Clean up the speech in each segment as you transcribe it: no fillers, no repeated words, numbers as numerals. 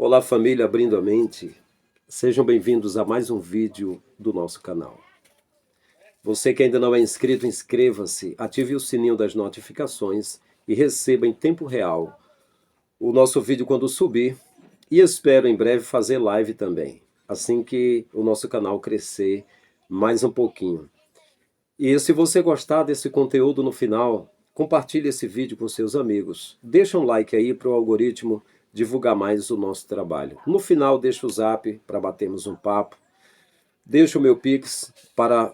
Olá família, abrindo a mente, sejam bem-vindos a mais um vídeo do nosso canal. Você que ainda não é inscrito, inscreva-se, ative o sininho das notificações e receba em tempo real o nosso vídeo quando subir, e espero em breve fazer live também, assim que o nosso canal crescer mais um pouquinho. E se você gostar desse conteúdo no final, compartilhe esse vídeo com seus amigos. Deixa um like aí para o algoritmo divulgar mais o nosso trabalho. No final, deixa o zap para batermos um papo. Deixa o meu Pix para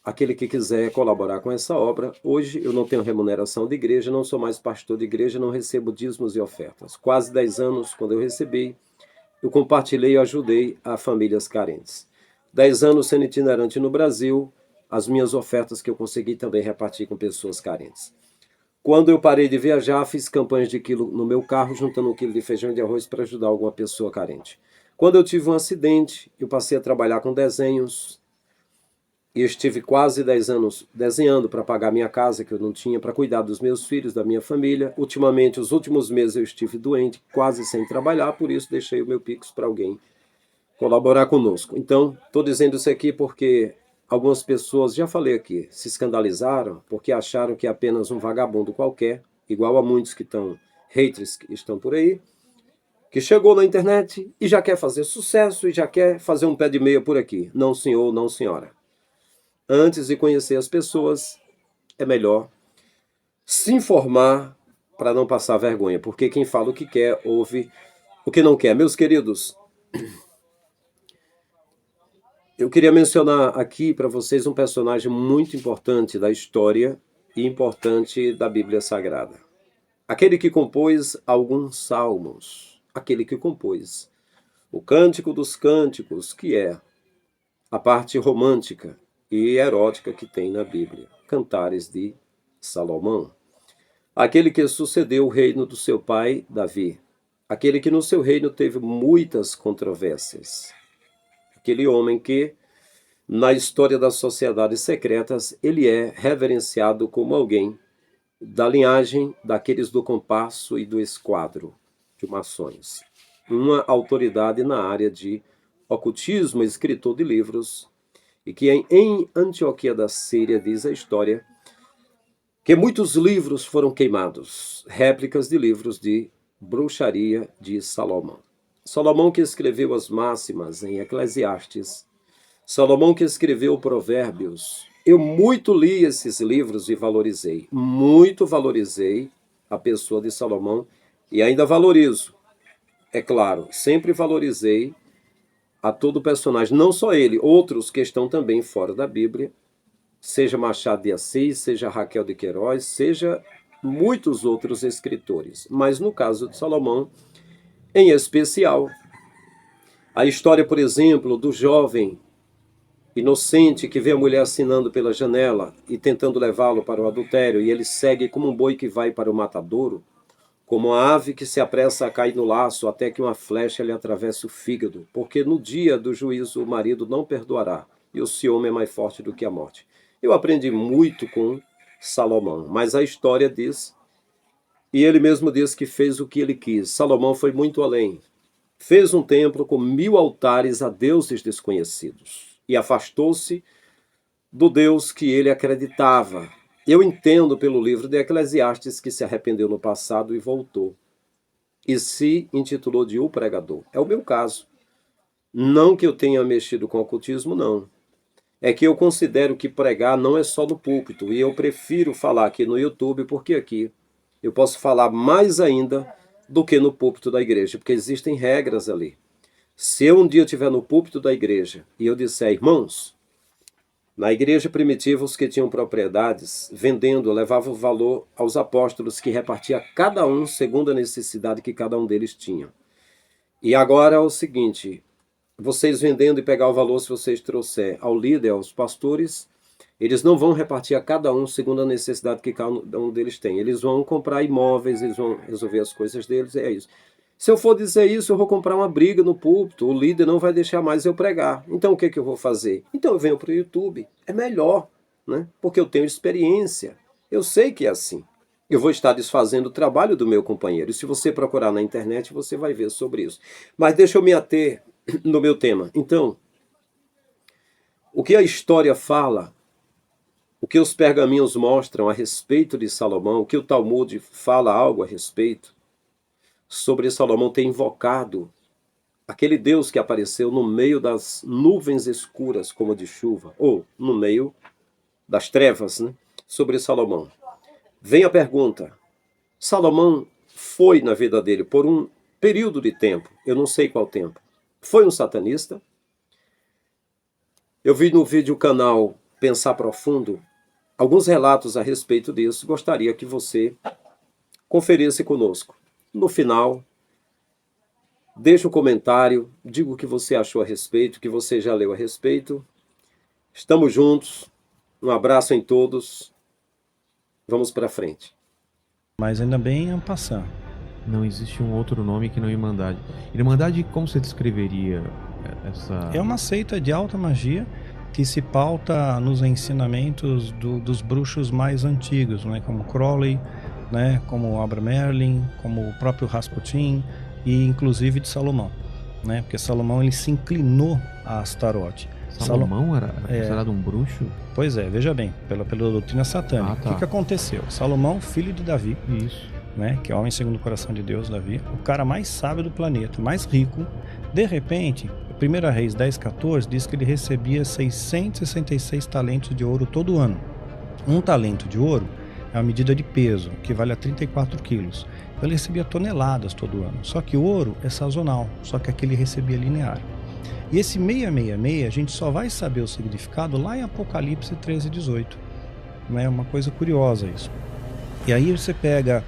aquele que quiser colaborar com essa obra. Hoje eu não tenho remuneração de igreja, não sou mais pastor de igreja, não recebo dízimos e ofertas. Quase 10 anos, quando eu recebi, eu compartilhei e ajudei a famílias carentes. 10 anos sendo itinerante no Brasil, as minhas ofertas que eu consegui também repartir com pessoas carentes. Quando eu parei de viajar, fiz campanhas de quilo no meu carro, juntando 1 quilo de feijão e de arroz para ajudar alguma pessoa carente. Quando eu tive um acidente, eu passei a trabalhar com desenhos e eu estive quase 10 anos desenhando para pagar minha casa, que eu não tinha, para cuidar dos meus filhos, da minha família. Ultimamente, os últimos meses eu estive doente, quase sem trabalhar, por isso deixei o meu Pix para alguém colaborar conosco. Então, estou dizendo isso aqui porque algumas pessoas, já falei aqui, se escandalizaram porque acharam que é apenas um vagabundo qualquer, igual a muitos que estão, haters que estão por aí, que chegou na internet e já quer fazer sucesso e já quer fazer um pé de meia por aqui. Não, senhor, não, senhora. Antes de conhecer as pessoas, é melhor se informar para não passar vergonha, porque quem fala o que quer, ouve o que não quer. Meus queridos, eu queria mencionar aqui para vocês um personagem muito importante da história e importante da Bíblia Sagrada. Aquele que compôs alguns salmos, aquele que compôs o Cântico dos Cânticos, que é a parte romântica e erótica que tem na Bíblia, Cantares de Salomão. Aquele que sucedeu o reino do seu pai, Davi. Aquele que no seu reino teve muitas controvérsias. Aquele homem que, na história das sociedades secretas, ele é reverenciado como alguém da linhagem daqueles do compasso e do esquadro de maçons. Uma autoridade na área de ocultismo, escritor de livros, e que em Antioquia da Síria, diz a história, que muitos livros foram queimados, réplicas de livros de bruxaria de Salomão. Salomão que escreveu as máximas em Eclesiastes, Salomão que escreveu Provérbios. Eu muito li esses livros e valorizei, muito valorizei a pessoa de Salomão e ainda valorizo. É claro, sempre valorizei a todo personagem, não só ele, outros que estão também fora da Bíblia, seja Machado de Assis, seja Raquel de Queiroz, seja muitos outros escritores. Mas no caso de Salomão, em especial, a história, por exemplo, do jovem inocente que vê a mulher assinando pela janela e tentando levá-lo para o adultério, e ele segue como um boi que vai para o matadouro, como uma ave que se apressa a cair no laço até que uma flecha lhe atravesse o fígado, porque no dia do juízo o marido não perdoará, e o ciúme é mais forte do que a morte. Eu aprendi muito com Salomão, mas a história diz, e ele mesmo diz que fez o que ele quis. Salomão foi muito além. Fez um templo com 1000 altares a deuses desconhecidos e afastou-se do Deus que ele acreditava. Eu entendo pelo livro de Eclesiastes que se arrependeu no passado e voltou. E se intitulou de O Pregador. É o meu caso. Não que eu tenha mexido com ocultismo, não. É que eu considero que pregar não é só no púlpito. E eu prefiro falar aqui no YouTube, porque aqui eu posso falar mais ainda do que no púlpito da igreja, porque existem regras ali. Se eu um dia estiver no púlpito da igreja e eu disser, irmãos, na igreja primitiva, os que tinham propriedades, vendendo, levavam valor aos apóstolos, que repartia cada um segundo a necessidade que cada um deles tinha. E agora é o seguinte, vocês vendendo e pegar o valor, se vocês trouxer ao líder, aos pastores, eles não vão repartir a cada um segundo a necessidade que cada um deles tem. Eles vão comprar imóveis, eles vão resolver as coisas deles, é isso. Se eu for dizer isso, eu vou comprar uma briga no púlpito, o líder não vai deixar mais eu pregar. Então o que eu vou fazer? Então eu venho para o YouTube. É melhor, né? Porque eu tenho experiência. Eu sei que é assim. eu vou estar desfazendo o trabalho do meu companheiro. E se você procurar na internet, você vai ver sobre isso. Mas deixa eu me ater no meu tema. Então, o que a história fala, o que os pergaminhos mostram a respeito de Salomão, o que o Talmud fala algo a respeito, sobre Salomão ter invocado aquele Deus que apareceu no meio das nuvens escuras, como de chuva, ou no meio das trevas, né? Sobre Salomão. Vem a pergunta: Salomão foi na vida dele por um período de tempo, eu não sei qual tempo, foi um satanista? Eu vi no vídeo canal Pensar Profundo alguns relatos a respeito disso, gostaria que você conferisse conosco. No final, deixa um comentário, diga o que você achou a respeito, o que você já leu a respeito. Estamos juntos, um abraço em todos, vamos para frente. Mas ainda bem en passant. Não existe um outro nome que não Irmandade. Irmandade, como você descreveria essa... É uma seita de alta magia que se pauta nos ensinamentos dos bruxos mais antigos, né? Como Crowley, né? Como Abraham Merlin, como o próprio Rasputin e inclusive de Salomão, né? Porque Salomão ele se inclinou a Astarote. Salomão era considerado um bruxo? Pois é, veja bem, pela doutrina satânica. Tá. O que aconteceu? Salomão, filho de Davi, Isso. né, que é homem segundo o coração de Deus, Davi, o cara mais sábio do planeta, mais rico, de repente, 1 Reis 10:14 diz que ele recebia 666 talentos de ouro todo ano. Um talento de ouro é uma medida de peso, que vale a 34 quilos. Então ele recebia toneladas todo ano. Só que o ouro é sazonal, só que aquele recebia linear. E esse 666, a gente só vai saber o significado lá em Apocalipse 13:18. É uma coisa curiosa isso. E aí você pega,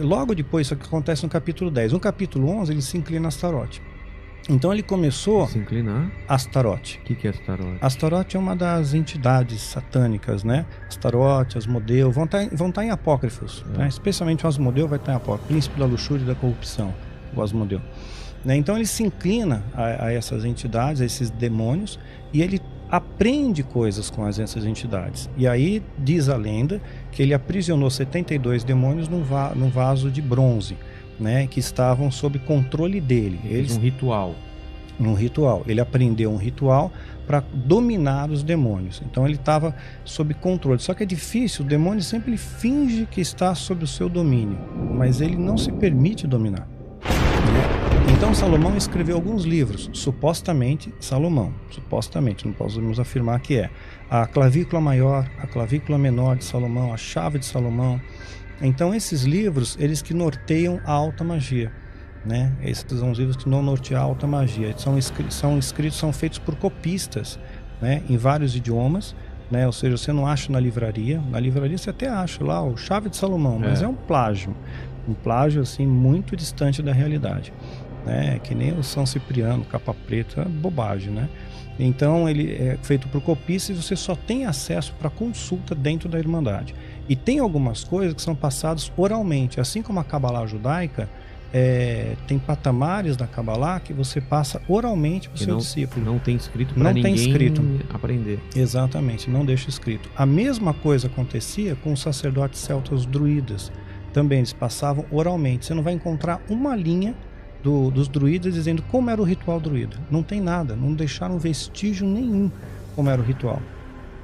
logo depois, isso que acontece no capítulo 10. No capítulo 11, ele se inclina a Astarote. Então ele começou... Se inclinar? Astarote. O que é Astarote? Astarote é uma das entidades satânicas, né? Astarote, Asmodeu, vão estar em apócrifos, né? Especialmente o Asmodeu vai estar em apócrifos. Príncipe da luxúria e da corrupção, o Asmodeu. Né? Então ele se inclina a essas entidades, a esses demônios, e ele aprende coisas com essas entidades. E aí diz a lenda que ele aprisionou 72 demônios num vaso de bronze, né, que estavam sob controle dele. Um ritual. Um ritual. Ele aprendeu um ritual para dominar os demônios. Então ele estava sob controle. Só que é difícil, o demônio sempre finge que está sob o seu domínio, mas ele não se permite dominar. Então Salomão escreveu alguns livros, supostamente não podemos afirmar que é. A clavícula maior, a clavícula menor de Salomão, a chave de Salomão. Então esses livros, eles que norteiam a alta magia, né? Esses são os livros que não norteiam a alta magia. São feitos por copistas, né? Em vários idiomas, né? Ou seja, você não acha na livraria você até acha lá o Chave de Salomão, mas é um plágio assim muito distante da realidade. Que nem o São Cipriano, capa preta, bobagem, né? Então ele é feito por copistas e você só tem acesso para consulta dentro da Irmandade. E tem algumas coisas que são passadas oralmente, assim como a Cabalá judaica, tem patamares da Cabalá que você passa oralmente para o seu discípulo. Não tem escrito para ninguém aprender. Exatamente, não deixa escrito. A mesma coisa acontecia com os sacerdotes celtas druidas. Também eles passavam oralmente. Você não vai encontrar uma linha dos druidas dizendo como era o ritual druida. Não tem nada, não deixaram vestígio nenhum como era o ritual,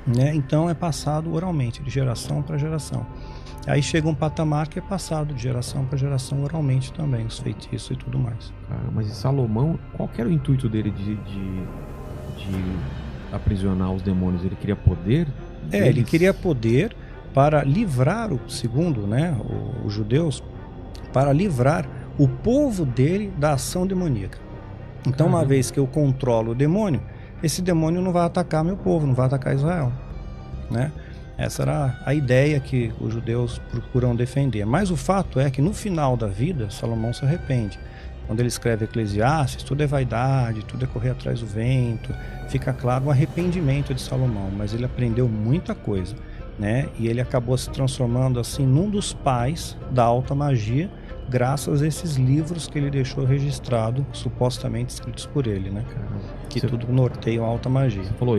né? Então é passado oralmente, de geração para geração. Aí chega um patamar que é passado de geração para geração oralmente também, os feitiços e tudo mais. Mas Salomão, qual que era o intuito dele de aprisionar os demônios? Ele queria poder? Ele queria poder para livrar, segundo, né, os judeus, para livrar o povo dele da ação demoníaca. Então, uma vez que eu controlo o demônio, esse demônio não vai atacar meu povo, não vai atacar Israel, né? Essa era a ideia que os judeus procuram defender. Mas o fato é que no final da vida, Salomão se arrepende. Quando ele escreve Eclesiastes, tudo é vaidade, tudo é correr atrás do vento. Fica claro o arrependimento de Salomão, mas ele aprendeu muita coisa, né? E ele acabou se transformando assim num dos pais da alta magia, graças a esses livros que ele deixou registrado, supostamente escritos por ele, né? Que tudo norteiam a alta magia. Você falou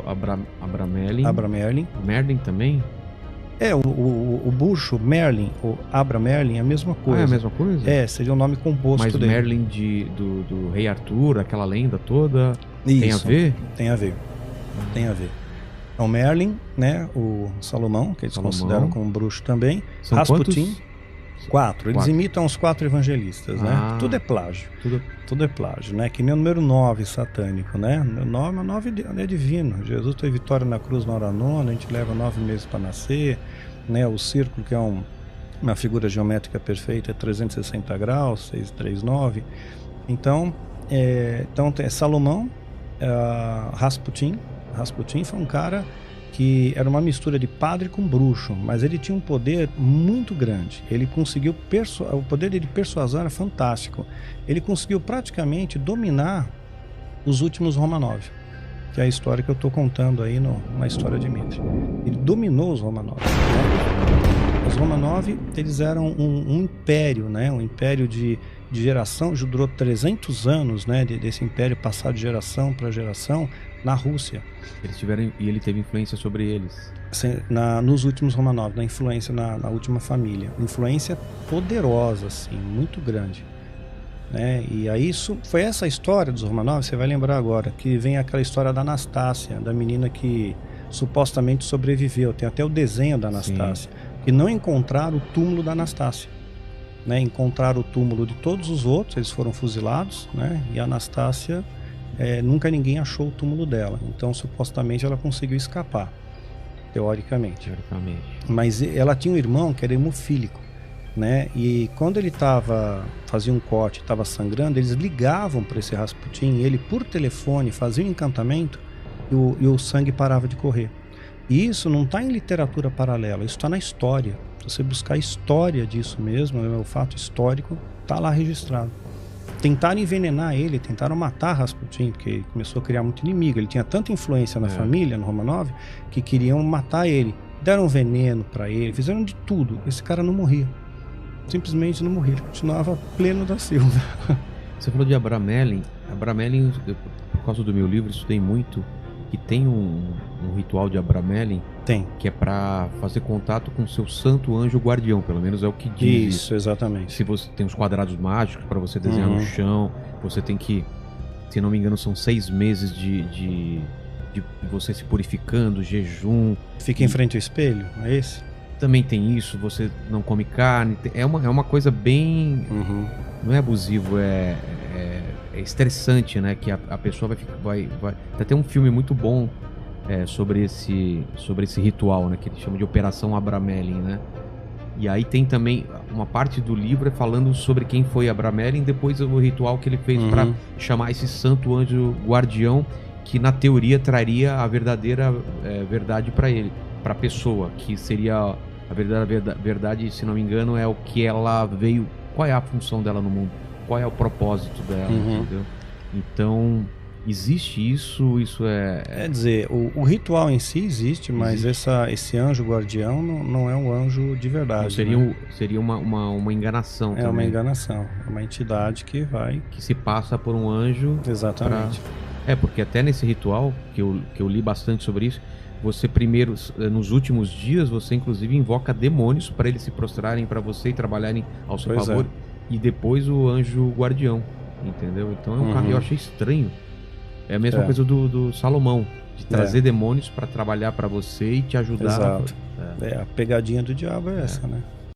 Abraham Merlin. Abraham Merlin. Merlin também? O bucho Merlin, o Abra Merlin, é a mesma coisa. É a mesma coisa? É, seria o nome composto Mas dele. Merlin do Rei Arthur, aquela lenda toda, tem a Isso, ver? Tem a ver. Tem a ver. Então, Merlin, né? O Salomão, que eles consideram como bruxo também. São Rasputin. quantos? 4. Eles 4. imitam os 4 evangelistas, né? Tudo é plágio. Tudo é plágio, né? Que nem o número 9 satânico, né? O 9 é divino. Jesus teve vitória na cruz na hora nona, a gente leva 9 meses para nascer, né? O círculo, que é uma figura geométrica perfeita, é 360 graus, 6, 3, 9. Então tem Salomão, Rasputin. Rasputin foi um cara que era uma mistura de padre com bruxo, mas ele tinha um poder muito grande. Ele conseguiu o poder de persuasão era fantástico. Ele conseguiu praticamente dominar os últimos Romanov, que é a história que eu estou contando aí na história de Dmitri. Ele dominou os Romanov, né? Os Romanov, eles eram um império, né? Um império de geração, durou 300 anos, né? Desse império passar de geração para geração na Rússia. E ele teve influência sobre eles? Nos últimos Romanov, na influência na última família. Influência poderosa, assim, muito grande. Né? E aí foi essa história dos Romanov, você vai lembrar agora, que vem aquela história da Anastácia, da menina que supostamente sobreviveu. Tem até o desenho da Anastácia. Que não encontraram o túmulo da Anastácia. Né? Encontraram o túmulo de todos os outros, eles foram fuzilados, né? E a Anastácia, nunca ninguém achou o túmulo dela. Então, supostamente, ela conseguiu escapar, teoricamente. Mas ela tinha um irmão que era hemofílico, né? E quando ele fazia um corte, estava sangrando, eles ligavam para esse Rasputin, ele por telefone fazia um encantamento e o sangue parava de correr. E isso não está em literatura paralela, isso está na história. Se você buscar a história disso mesmo, o fato histórico, está lá registrado. Tentaram envenenar ele, tentaram matar Rasputin, porque ele começou a criar muito inimigo. Ele tinha tanta influência na família, no Romanov, que queriam matar ele. Deram veneno para ele, fizeram de tudo. Esse cara não morria. Simplesmente não morria. Ele continuava pleno da Silva. Você falou de Abramelin. Abramelin, por causa do meu livro, estudei muito. Que tem um ritual de Abramelin. Tem. Que é para fazer contato com o seu santo anjo guardião, pelo menos é o que diz. Isso, exatamente. Se você tem os quadrados mágicos para você desenhar no chão, você tem que, se não me engano, são 6 meses de você se purificando, jejum. Fica em frente ao espelho, é esse? Também tem isso, você não come carne. É uma coisa bem... Não é abusivo, é estressante, né? Que a pessoa vai... Até um filme muito bom sobre esse ritual, né? Que ele chama de Operação Abramelin, né? E aí tem também uma parte do livro falando sobre quem foi Abramelin, depois o ritual que ele fez para chamar esse santo anjo guardião, que na teoria traria a verdadeira verdade para ele, para a pessoa, que seria a verdadeira verdade, se não me engano, é o que ela veio, qual é a função dela no mundo, qual é o propósito dela, entendeu? Então, existe isso é... Quer dizer, o ritual em si existe, mas esse anjo guardião não é um anjo de verdade. Seria uma enganação também. É uma enganação, é uma entidade que vai... Que se passa por um anjo... Exatamente. Porque até nesse ritual, que eu li bastante sobre isso, você primeiro, nos últimos dias, você inclusive invoca demônios para eles se prostrarem para você e trabalharem ao seu favor. E depois o anjo guardião, entendeu? Então eu achei estranho. É a mesma coisa do Salomão, de trazer demônios para trabalhar para você e te ajudar. Exato. A pegadinha do diabo é essa, né?